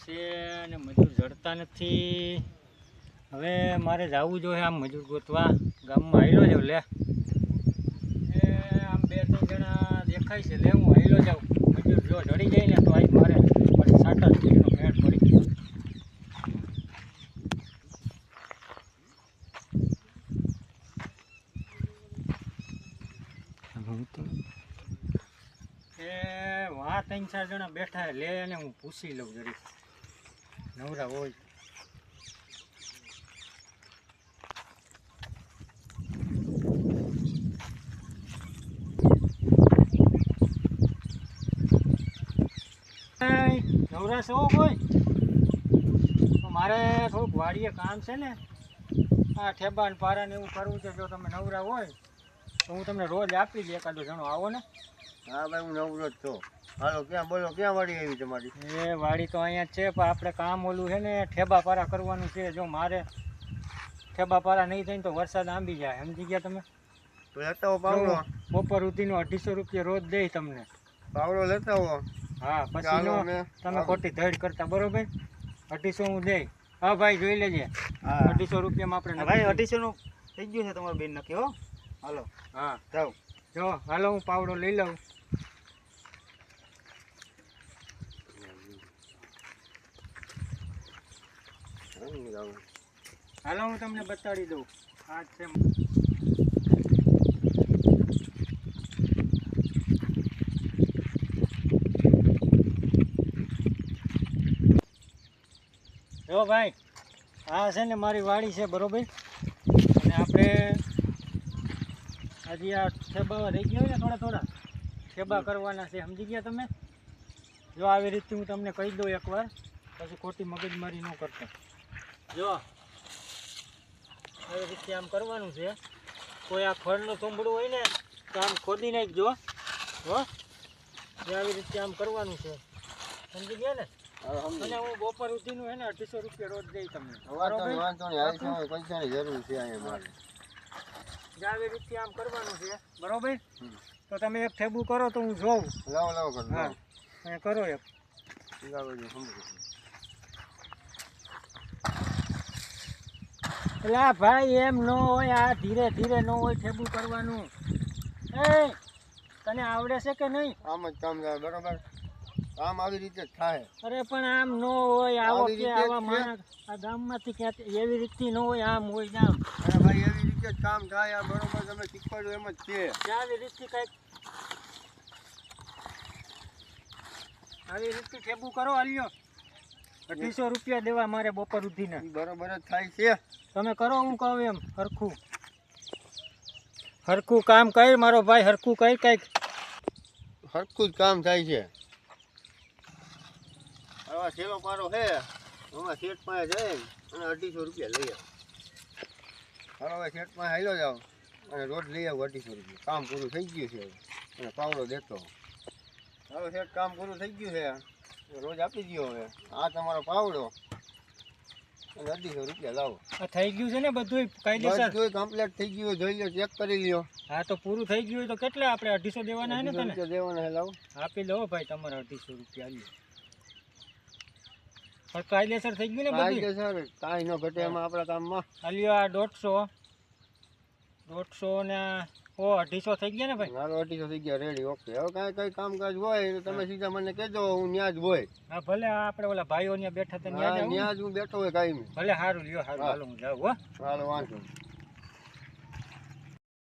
છે અને મજૂર જડતા નથી. હવે મારે જવું જોઈએ આમ મજૂર ગોતવા. ગામમાં હાઈલો જાવ લે એ આમ 2-3 જણા દેખાય છે. લે હું હાઈલો જાઉં. મજૂર જો જડી જાય ને તો આજ મારે પછી 7-8 કિલોનો મેળ પડી ગયો. એ વાહ 3-4 જણા બેઠા લે અને હું પૂછી લઉં જરી નવરા હોય. નવરા છો કોઈ? મારે થોડુંક વાડીએ કામ છે ને, આ ઠેબા ને પારા ને એવું કરવું છે. જો તમે નવરા હોય તો હું તમને રોજ આપી દઉં. એકાદો જણો આવો ને. હા ભાઈ, હું નવરો જ છું. હાલો, ક્યાં બોલો, ક્યાં વાડી આવી તમારી? એ વાડી તો અહીંયા જ છે, પણ આપણે કામ ઓલું છે ને ઠેબા પારા કરવાનું છે. જો મારે ઠેબા પારા નહીં થાય ને તો વરસાદ આંબી જાય. સમજી ગયા તમે? તો લેતા આવો પાવડો. બપોર સુધીનો 250 રૂપિયા રોજ દે તમને. પાવડો લેતા આવો. હા, પછી નો તમે ખોટી ધડ કરતા. બરોબર, 250 હું દે. હા ભાઈ, જોઈ લેજે. 250 રૂપિયામાં આપણે ભાઈ 250 નું થઈ ગયું છે તમારું બેન નક્કી. હો હાલો. હા જાઓ. જો હાલો, હું પાવડો લઈ લઉં. હાલો, હું તમને બતાડી દઉં. આ છે જો ભાઈ, આ છે ને મારી વાડી છે. બરોબર, અને આપણે હજી આ ઠેબા રહી ગયા હોય ને થોડા ઠેબા કરવાના છે. સમજી ગયા તમે? જો આવી રીતે હું તમને કહી દઉં એકવાર, પછી ખોટી મગજમારી ન કરતા. જો આવી રીતે આમ કરવાનું છે. કોઈ આ ખડનું થોંભડું હોય ને તો આમ ખોદી નાખજો. હો, આવી રીતે આમ કરવાનું છે. સમજી ગયા ને? અને હું બપોર સુધીનું હે ને 250 રૂપિયા રોજ દઈ તમને. પૈસાની જરૂર છે અહીંયા મારે. આવી રીતે આમ કરવાનું છે. બરોબર, તો તમે એક ઠેબુ કરો તો હું જોઉં. લાવો કરો. હા, કરો એક. એટલે ભાઈ એમ ન હોય, આ ધીરે ધીરે ન હોય ઠેબુ કરવાનું. એ તને આવડે છે કે નહીં? આમ જ કામ થાય. બરોબર, કામ આવી રીતે જ થાય. અરે પણ આમ ન હોય. આવો કે આવા માણસ આ ગામમાંથી ક્યાંથી એવી રીતે ન હોય, આમ હોય આમ. અરે ભાઈ, એવી રીતે જ કામ થાય. બરોબર, તમે શીખવાડ્યું એમ જ છે. આવી રીતે કંઈક આવી રીતે ઠેબુ કરો. હાલ્યો, 250 રૂપિયા દેવા મારે બપોર સુધીના. બરોબર જ થાય છે. તમે કરો હું કહું એમ. હરખું કામ કર મારો ભાઈ. હરખું કર કંઈક. હરખું જ કામ થાય છે. હવે છેલ્લો પારો છે, હમણાં શેઠ પાસે જાય અને 250 રૂપિયા લઈ આવો. હવે શેઠ પાસે હાલ્યો જાઓ અને રોજ લઈ આવો 250 રૂપિયા. કામ પૂરું થઈ ગયું છે અને પાવડો દેતો. હવે શેઠ કામ પૂરું થઈ ગયું છે, રોજ આપી દો. હવે આ તમારો પાવડો અને 250 રૂપિયા લાવો. આ થઈ ગયું છે ને બધું કાયદેસર? બધું કમ્પ્લીટ થઈ ગયું. જોઈ લો, ચેક કરી લ્યો. હા, તો પૂરું થઈ ગયું હોય તો કેટલા આપણે 250 દેવાના હે ને તને? દેવાના. લાવો, આપી દો ભાઈ, તમારા 250 રૂપિયા આલ્યો. પણ કાયદેસર થઈ ગયું ને બધું? કાયદેસર, કાંઈ ન ઘટે એમાં આપણા કામમાં. આલ્યો આ 150 ને 250 થઈ ગયા ને ભાઈ? મારો 250 થઈ ગયા, રેડી. ઓકે. હવે કઈ કામકાજ હોય તો તમે સીધા મને કહેજો, હું ન્યા જ હોય. હા ભલે, આપણે ઓલા ભાઈઓ ત્યાં બેઠા હતા ન્યા જ હું બેઠો હોય કાયમી. ભલે, સારું લ્યો, સારું. હાલો, હું જાઉં. હો, હાલો, વાંધો.